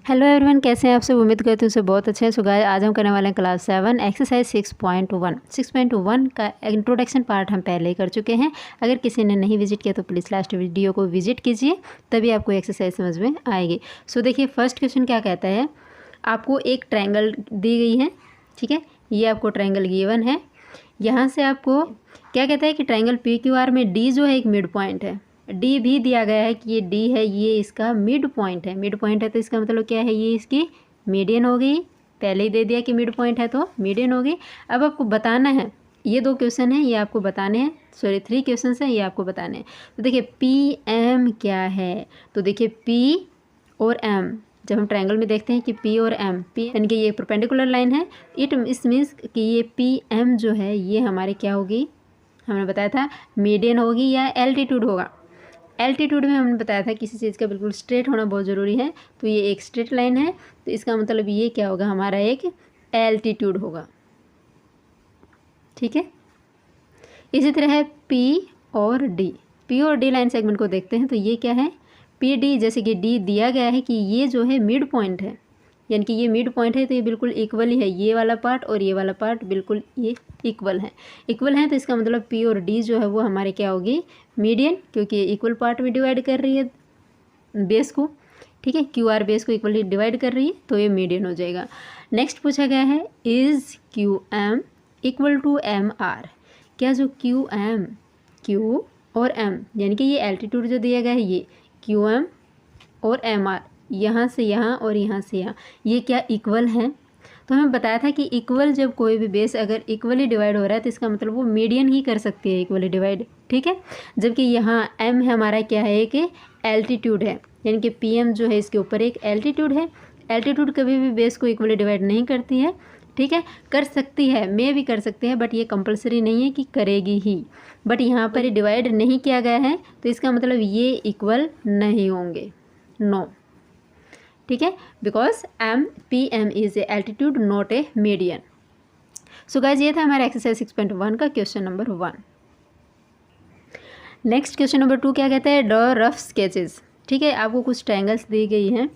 Hello everyone, कैसे हैं आप सब। उम्मीद करती हूँ सब बहुत अच्छे हैं। सो गाइस, आज हम करने वाले हैं क्लास 7 एक्सरसाइज 6.1 का इंट्रोडक्शन पार्ट हम पहले ही कर चुके हैं। अगर किसी ने नहीं विजिट किया तो प्लीज़ लास्ट वीडियो को विजिट कीजिए, तभी आपको एक्सरसाइज समझ में आएगी। सो देखिए, फर्स्ट क्वेश्चन क्या कहता है, आपको एक ट्रायंगल दी गई है, ठीक है। ये आपको ट्रायंगल गिवन है। यहाँ से आपको क्या कहता है कि ट्रायंगल PQR में डी जो है एक मिड पॉइंट है। डी भी दिया गया है कि ये डी है, ये इसका मिड पॉइंट है। मिड पॉइंट है तो इसका मतलब क्या है, ये इसकी मीडियन हो गई। पहले ही दे दिया कि मिड पॉइंट है तो मीडियन हो गई। अब आपको बताना है, ये 2 क्वेश्चन है, ये आपको बताने हैं। सॉरी 3 क्वेश्चन हैं, ये आपको बताने हैं। तो देखिए PM क्या है, तो देखिए P और M, जब हम ट्रायंगल में देखते हैं कि P और M, P यानी कि ये परपेंडिकुलर लाइन है। इस मीन्स कि ये PM जो है ये हमारे क्या होगी, हमने बताया था मीडियन होगी या एल्टीट्यूड होगा। एल्टीट्यूड में हमने बताया था किसी चीज़ का बिल्कुल स्ट्रेट होना बहुत ज़रूरी है, तो ये एक स्ट्रेट लाइन है, तो इसका मतलब ये क्या होगा, हमारा एक एल्टीट्यूड होगा, ठीक है। इसी तरह है P और D। P और D लाइन सेगमेंट को देखते हैं तो ये क्या है, PD, जैसे कि D दिया गया है कि ये जो है मिड पॉइंट है, यानी कि ये मिड पॉइंट है तो ये बिल्कुल इक्वल ही है। ये वाला पार्ट और ये वाला पार्ट बिल्कुल ये इक्वल है तो इसका मतलब P और D जो है वो हमारे क्या होगी, मीडियन, क्योंकि ये इक्वल पार्ट में डिवाइड कर रही है बेस को, ठीक है। QR बेस को इक्वली डिवाइड कर रही है तो ये मीडियन हो जाएगा। नेक्स्ट पूछा गया है, is QM equal to MR। क्या जो Q और M, यानी कि ये एल्टीट्यूड जो दिया गया है, ये QM और MR, यहाँ से यहाँ और यहाँ से यहाँ, ये क्या इक्वल हैं। तो हमें बताया था कि इक्वल जब कोई भी बेस अगर इक्वली डिवाइड हो रहा है तो इसका मतलब वो मीडियन ही कर सकती है इक्वली डिवाइड, ठीक है। जबकि यहाँ M है हमारा क्या है, एक एल्टीट्यूड है, यानी कि PM जो है इसके ऊपर एक एल्टीट्यूड है। एल्टीट्यूड कभी भी बेस को इक्वली डिवाइड नहीं करती है, ठीक है। कर सकती है, मे भी कर सकते हैं, बट ये कंपलसरी नहीं है कि करेगी ही। बट यहाँ पर डिवाइड नहीं किया गया है तो इसका मतलब ये इक्वल नहीं होंगे, नो, ठीक है, because PM is a altitude not a median. So guys, ये था हमारा एक्सरसाइज 6.1 का question number 1। Next question number 2 क्या कहता है, ड्रॉ रफ स्केचेस, ठीक है। आपको कुछ ट्रायंगल्स दी गई हैं,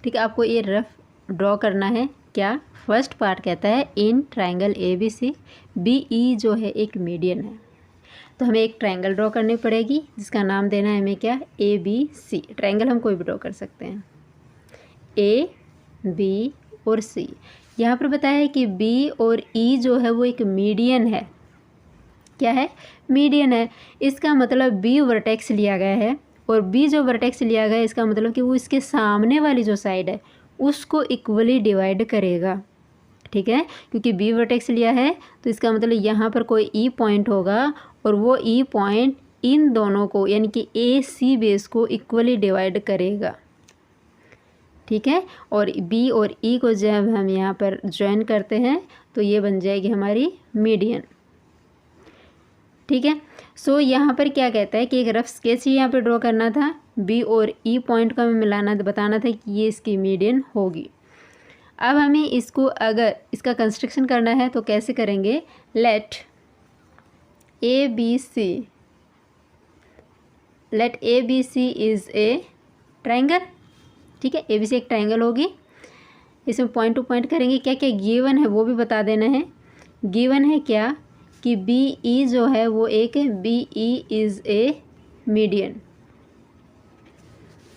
ठीक है, आपको ये रफ ड्रॉ करना है। क्या, फर्स्ट पार्ट कहता है इन ट्रायंगल ABC BE जो है एक मीडियन है, तो हमें एक ट्रायंगल ड्रॉ करनी पड़ेगी जिसका नाम देना है हमें क्या, ABC। ट्रायंगल हम कोई भी ड्रॉ कर सकते हैं, A, B और C। यहाँ पर बताया है कि B और E जो है वो एक मीडियन है। क्या है, मीडियन है। इसका मतलब B वर्टेक्स लिया गया है और B जो वर्टेक्स लिया गया है इसका मतलब कि वो इसके सामने वाली जो साइड है उसको इक्वली डिवाइड करेगा, ठीक है। क्योंकि B वर्टेक्स लिया है तो इसका मतलब यहाँ पर कोई E पॉइंट होगा और वो E पॉइंट इन दोनों को यानी कि AC बेस को इक्वली डिवाइड करेगा, ठीक है। और B और E को जब हम यहाँ पर ज्वाइन करते हैं तो ये बन जाएगी हमारी मीडियन, ठीक है। सो यहाँ पर क्या कहता है कि एक रफ स्केच ही यहाँ पर ड्रॉ करना था, B और E पॉइंट का हमें मिलाना बताना था कि ये इसकी मीडियन होगी। अब हमें इसको अगर इसका कंस्ट्रक्शन करना है तो कैसे करेंगे, let ABC is a triangle, ठीक है। ABC एक ट्रायंगल होगी, इसमें पॉइंट टू पॉइंट करेंगे। क्या क्या गिवन है वो भी बता देना है। गिवन है क्या कि BE जो है वो एक BE is a median,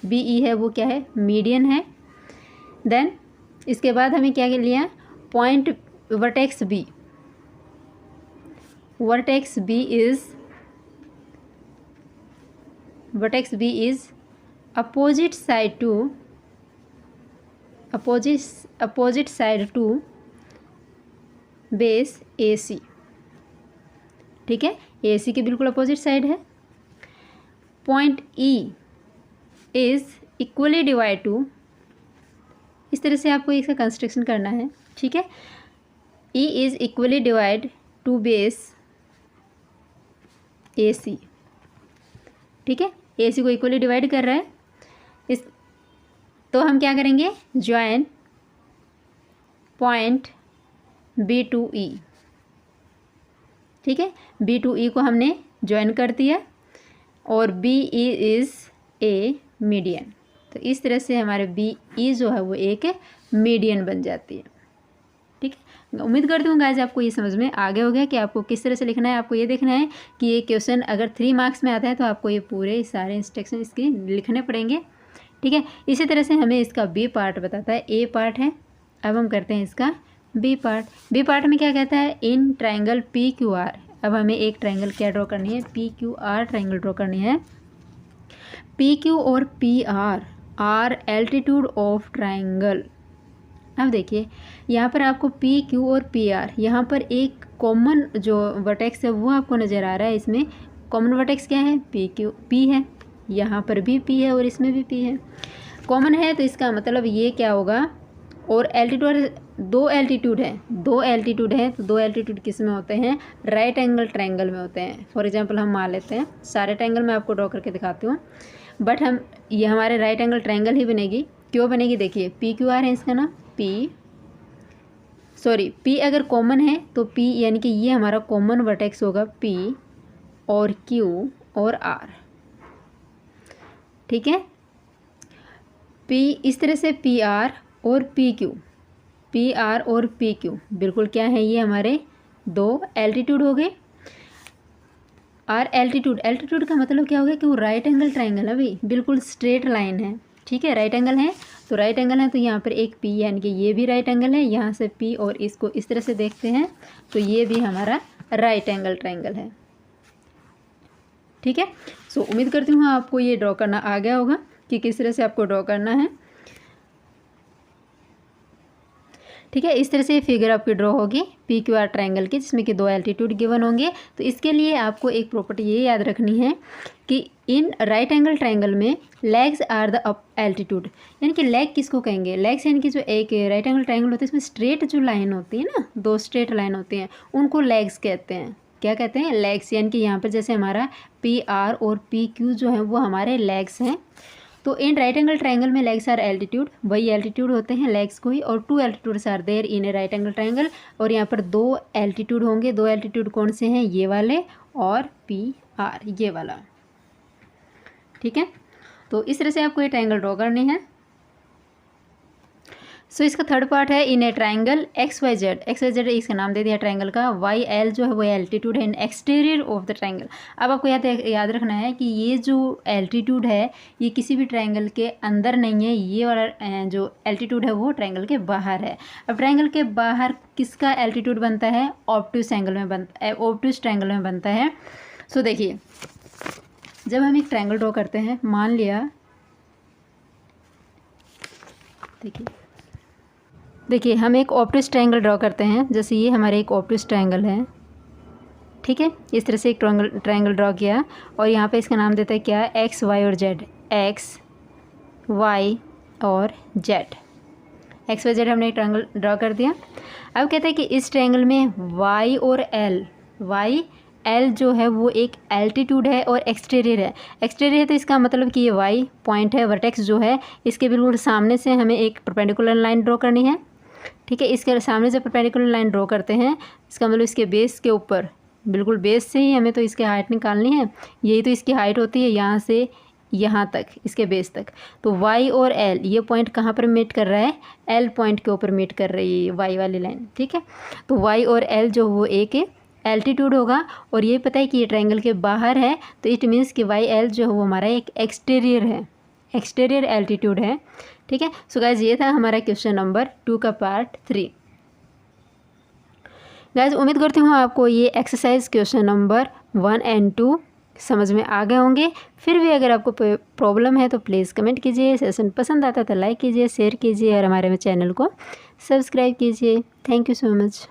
BE है वो क्या है, मीडियन है। देन इसके बाद हमें क्या लिया, point vertex B is opposite side to base AC, ठीक है। AC की बिल्कुल अपोजिट साइड है। Point E is equally divide to, इस तरह से आपको इसका कंस्ट्रक्शन करना है, ठीक है। E is equally divide to base AC, ठीक है। AC को इक्वली डिवाइड कर रहा है इस, तो हम क्या करेंगे, join point B to E, ठीक है। B to E को हमने ज्वाइन कर दिया और BE इज़ ए मीडियन, तो इस तरह से हमारे बी ई जो है वो एक मीडियन बन जाती है। ठीक है, उम्मीद करती हूँ गाइस आपको ये समझ में आ गया होगा कि आपको किस तरह से लिखना है। आपको ये देखना है कि ये क्वेश्चन अगर 3 मार्क्स में आता है तो आपको ये पूरे सारे इंस्ट्रक्शन इसके लिखने पड़ेंगे। ठीक है, इसी तरह से हमें इसका बी पार्ट बताता है, ए पार्ट है, अब हम करते हैं इसका बी पार्ट। बी पार्ट में क्या कहता है, in triangle P Q R. अब हमें एक ट्राइंगल क्या ड्रॉ करनी है, P Q R triangle draw करनी है। पी क्यू और P R altitude of triangle. अब देखिए यहाँ पर आपको पी क्यू और पी आर, यहाँ पर एक कॉमन जो वर्टेक्स है वो आपको नज़र आ रहा है। इसमें कॉमन वर्टेक्स क्या है, पी क्यू, पी है, यहाँ पर भी पी है और इसमें भी पी है, कॉमन है। तो इसका मतलब ये क्या होगा, और एल्टीट्यूड, दो एल्टीट्यूड है तो दो एल्टीट्यूड किस में होते हैं, राइट एंगल ट्रायंगल में होते हैं। फॉर एग्जांपल हम मान लेते हैं, सारे ट्रायंगल मैं आपको ड्रॉ करके दिखाती हूँ, बट हम ये हमारे राइट एंगल ट्रायंगल ही बनेगी। क्यों बनेगी, देखिए पी क्यू आर है इसका ना, पी अगर कॉमन है तो पी यानी कि ये हमारा कॉमन वर्टेक्स होगा, पी और क्यू और आर। ठीक है, पी इस तरह से पी आर और पी क्यू बिल्कुल क्या है, ये हमारे दो एल्टीट्यूड हो गए। आर एल्टीट्यूड का मतलब क्या हो गया कि वो राइट एंगल ट्रायंगल है भाई, बिल्कुल स्ट्रेट लाइन है। ठीक है, राइट एंगल है तो राइट एंगल है तो यहाँ पर एक पी यानी कि ये भी राइट एंगल है, यहाँ से पी और इसको इस तरह से देखते हैं तो ये भी हमारा राइट एंगल ट्रायंगल है। ठीक है, सो उम्मीद करती हूँ आपको ये ड्रॉ करना आ गया होगा कि किस तरह से आपको ड्रॉ करना है। ठीक है, इस तरह से फिगर आपकी ड्रॉ होगी पी क्यू आर ट्रायंगल की, जिसमें कि दो एल्टीट्यूड गिवन होंगे। तो इसके लिए आपको एक प्रॉपर्टी ये याद रखनी है कि इन राइट एंगल ट्रायंगल में legs are the up altitude, यानी कि लेग किसको कहेंगे, लेग्स यानी कि जो एक राइट एंगल ट्रायंगल होता है इसमें स्ट्रेट जो लाइन होती है ना, दो स्ट्रेट लाइन होती हैं, उनको लेग्स कहते हैं। क्या कहते हैं, लेग्स। यानी कि यहाँ पर जैसे हमारा पी आर और पी क्यू जो है वो हमारे लेग्स हैं। तो इन राइट एंगल ट्रायंगल में लेग्स आर एल्टीट्यूड, वही एल्टीट्यूड होते हैं लेग्स को ही, और two altitudes are there in a right angle triangle. और यहाँ पर दो एल्टीट्यूड होंगे, दो एल्टीट्यूड कौन से हैं, ये वाले और पी आर, ये वाला। ठीक है, तो इस तरह से आपको ये ट्रायंगल ड्रॉ करनी है। सो इसका थर्ड पार्ट है, in a triangle X Y Z इसका नाम दे दिया ट्रायंगल का, वाई एल जो है वो एल्टीट्यूड है इन एक्सटीरियर ऑफ द ट्रायंगल। अब आपको याद रखना है कि ये जो एल्टीट्यूड है ये किसी भी ट्रायंगल के अंदर नहीं है, ये वाला जो एल्टीट्यूड है वो ट्रायंगल के बाहर है। अब ट्रायंगल के बाहर किसका एल्टीट्यूड बनता है, ऑब्ट्यूस एंगल में बनता है, ऑब्ट्यूस ट्रायंगल में बनता है। सो देखिए जब हम एक ट्रायंगल ड्रॉ करते हैं, मान लिया देखिए हम एक ऑब्ट्यूस ट्रायंगल ड्रॉ करते हैं, जैसे ये हमारे एक ऑब्ट्यूस ट्रायंगल है। ठीक है, इस तरह से एक ट्रायंगल ड्रॉ किया और यहाँ पे इसका नाम देता है क्या, एक्स वाई और जेड, एक्स वाई और जेड, एक्स वाई जेड हमने एक ट्रायंगल ड्रॉ कर दिया। अब कहते हैं कि इस ट्रायंगल में वाई और एल, वाई एल जो है वो एक एल्टीट्यूड है और एक्सटीरियर है तो इसका मतलब कि ये वाई पॉइंट है, वर्टेक्स जो है इसके बिल्कुल सामने से हमें एक परपेंडिकुलर लाइन ड्रॉ करनी है। ठीक है, इसके सामने से परपेंडिकुलर लाइन ड्रॉ करते हैं, इसका मतलब इसके बेस के ऊपर, बिल्कुल बेस से ही हमें तो इसकी हाइट निकालनी है, यही तो इसकी हाइट होती है यहाँ से यहाँ तक, इसके बेस तक। तो वाई और एल ये पॉइंट कहाँ पर मीट कर रहा है, एल पॉइंट के ऊपर मीट कर रही है वाई वाली लाइन। ठीक है, तो वाई और एल जो वो एक एल्टीट्यूड होगा, और ये पता है कि ये ट्रायंगल के बाहर है, तो इट मीन्स कि वाई एल जो है वो हमारा एक एक्सटीरियर है, एक्सटीरियर एल्टीट्यूड है। ठीक है, सो गाइज ये था हमारा क्वेश्चन नंबर 2 का पार्ट 3। गाइज उम्मीद करती हूँ आपको ये एक्सरसाइज क्वेश्चन नंबर 1 और 2 समझ में आ गए होंगे। फिर भी अगर आपको प्रॉब्लम है तो प्लीज़ कमेंट कीजिए, सेशन पसंद आता तो लाइक कीजिए, शेयर कीजिए और हमारे चैनल को सब्सक्राइब कीजिए। Thank you so much.